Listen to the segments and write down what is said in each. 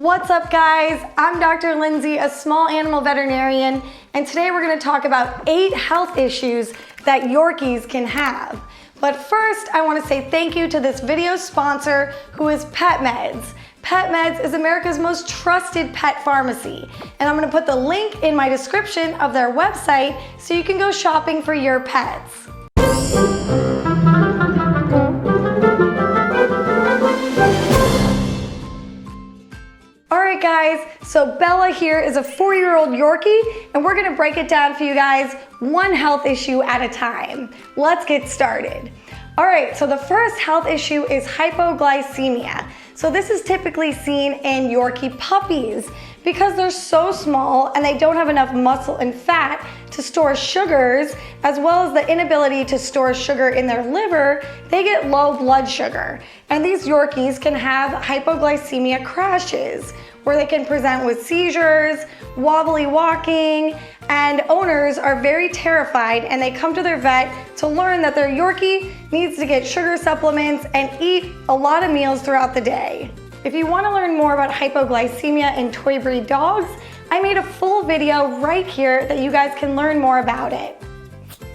What's up, guys? I'm Dr. Lindsay, a small animal veterinarian, and today we're going to talk about 8 health issues that Yorkies can have. But first, I want to say thank you to this video's sponsor, who is PetMeds. PetMeds is America's most trusted pet pharmacy, and I'm going to put the link in my description of their website so you can go shopping for your pets. Alright guys, so Bella here is a 4-year-old Yorkie, and we're going to break it down for you guys one health issue at a time. Let's get started. Alright, so the first health issue is hypoglycemia. So this is typically seen in Yorkie puppies because they're so small and they don't have enough muscle and fat to store sugars, as well as the inability to store sugar in their liver. They get low blood sugar, and these Yorkies can have hypoglycemia crashes where they can present with seizures, wobbly walking, and owners are very terrified, and they come to their vet to learn that their Yorkie needs to get sugar supplements and eat a lot of meals throughout the day. If you want to learn more about hypoglycemia in toy breed dogs, I made a full video right here that you guys can learn more about it.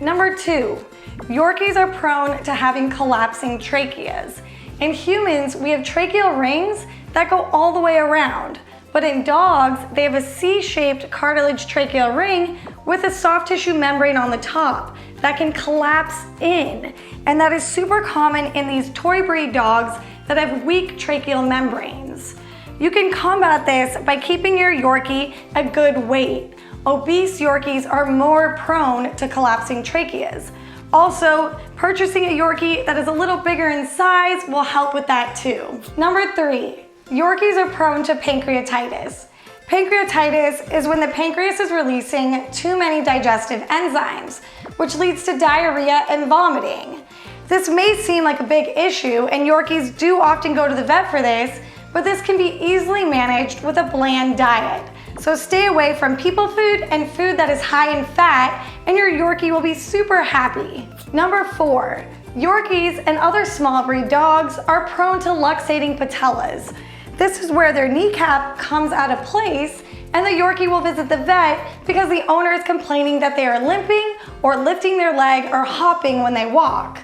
Number 2, Yorkies are prone to having collapsing tracheas. In humans, we have tracheal rings that go all the way around, but in dogs, they have a C-shaped cartilage tracheal ring with a soft tissue membrane on the top that can collapse in, and that is super common in these toy breed dogs that have weak tracheal membranes. You can combat this by keeping your Yorkie a good weight. Obese Yorkies are more prone to collapsing tracheas. Also, purchasing a Yorkie that is a little bigger in size will help with that too. Number 3, Yorkies are prone to pancreatitis. Pancreatitis is when the pancreas is releasing too many digestive enzymes, which leads to diarrhea and vomiting. This may seem like a big issue, and Yorkies do often go to the vet for this, but this can be easily managed with a bland diet. So stay away from people food and food that is high in fat, and your Yorkie will be super happy. Number 4, Yorkies and other small breed dogs are prone to luxating patellas. This is where their kneecap comes out of place, and the Yorkie will visit the vet because the owner is complaining that they are limping or lifting their leg or hopping when they walk.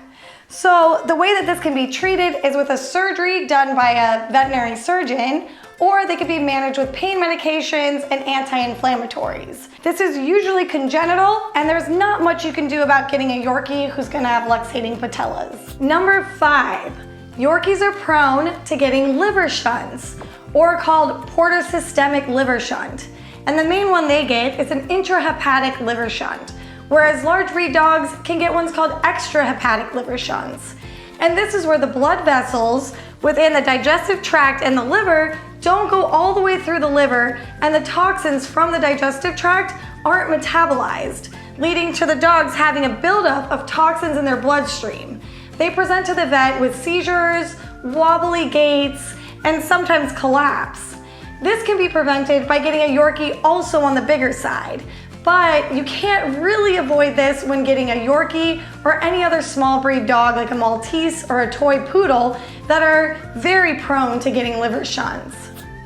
So the way that this can be treated is with a surgery done by a veterinary surgeon, or they could be managed with pain medications and anti-inflammatories. This is usually congenital, and there's not much you can do about getting a Yorkie who's gonna have luxating patellas. Number 5, Yorkies are prone to getting liver shunts, or called portosystemic liver shunt. And the main one they get is an intrahepatic liver shunt, whereas large breed dogs can get ones called extrahepatic liver shunts. And this is where the blood vessels within the digestive tract and the liver don't go all the way through the liver, and the toxins from the digestive tract aren't metabolized, leading to the dogs having a buildup of toxins in their bloodstream. They present to the vet with seizures, wobbly gaits, and sometimes collapse. This can be prevented by getting a Yorkie also on the bigger side, but you can't really avoid this when getting a Yorkie or any other small breed dog like a Maltese or a toy poodle that are very prone to getting liver shunts.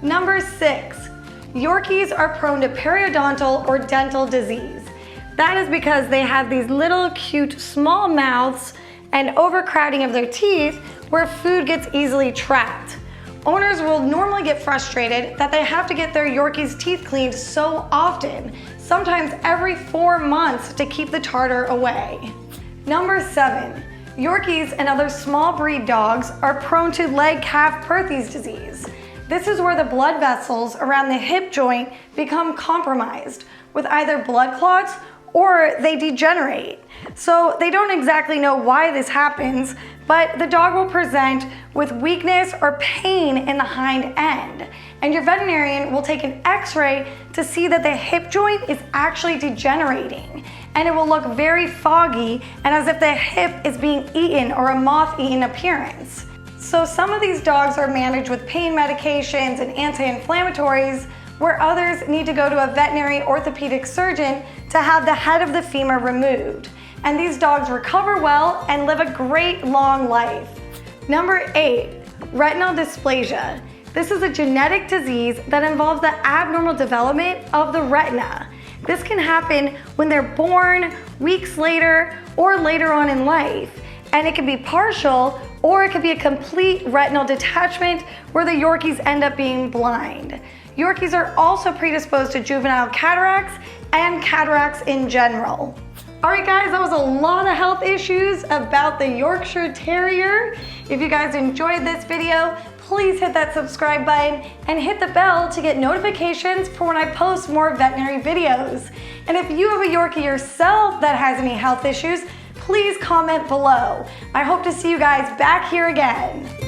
Number 6, Yorkies are prone to periodontal or dental disease. That is because they have these little cute small mouths and overcrowding of their teeth where food gets easily trapped. Owners will normally get frustrated that they have to get their Yorkies' teeth cleaned so often, sometimes every 4 months, to keep the tartar away. Number 7, Yorkies and other small breed dogs are prone to Legg-Calvé-Perthes disease. This is where the blood vessels around the hip joint become compromised with either blood clots or they degenerate. So they don't exactly know why this happens, but the dog will present with weakness or pain in the hind end. And your veterinarian will take an x-ray to see that the hip joint is actually degenerating. And it will look very foggy and as if the hip is being eaten or a moth-eaten appearance. So some of these dogs are managed with pain medications and anti-inflammatories, where others need to go to a veterinary orthopedic surgeon to have the head of the femur removed. And these dogs recover well and live a great long life. Number 8, retinal dysplasia. This is a genetic disease that involves the abnormal development of the retina. This can happen when they're born, weeks later, or later on in life. And it can be partial, or it could be a complete retinal detachment where the Yorkies end up being blind. Yorkies are also predisposed to juvenile cataracts and cataracts in general. All right, guys, that was a lot of health issues about the Yorkshire Terrier. If you guys enjoyed this video, please hit that subscribe button and hit the bell to get notifications for when I post more veterinary videos. And if you have a Yorkie yourself that has any health issues, please comment below. I hope to see you guys back here again.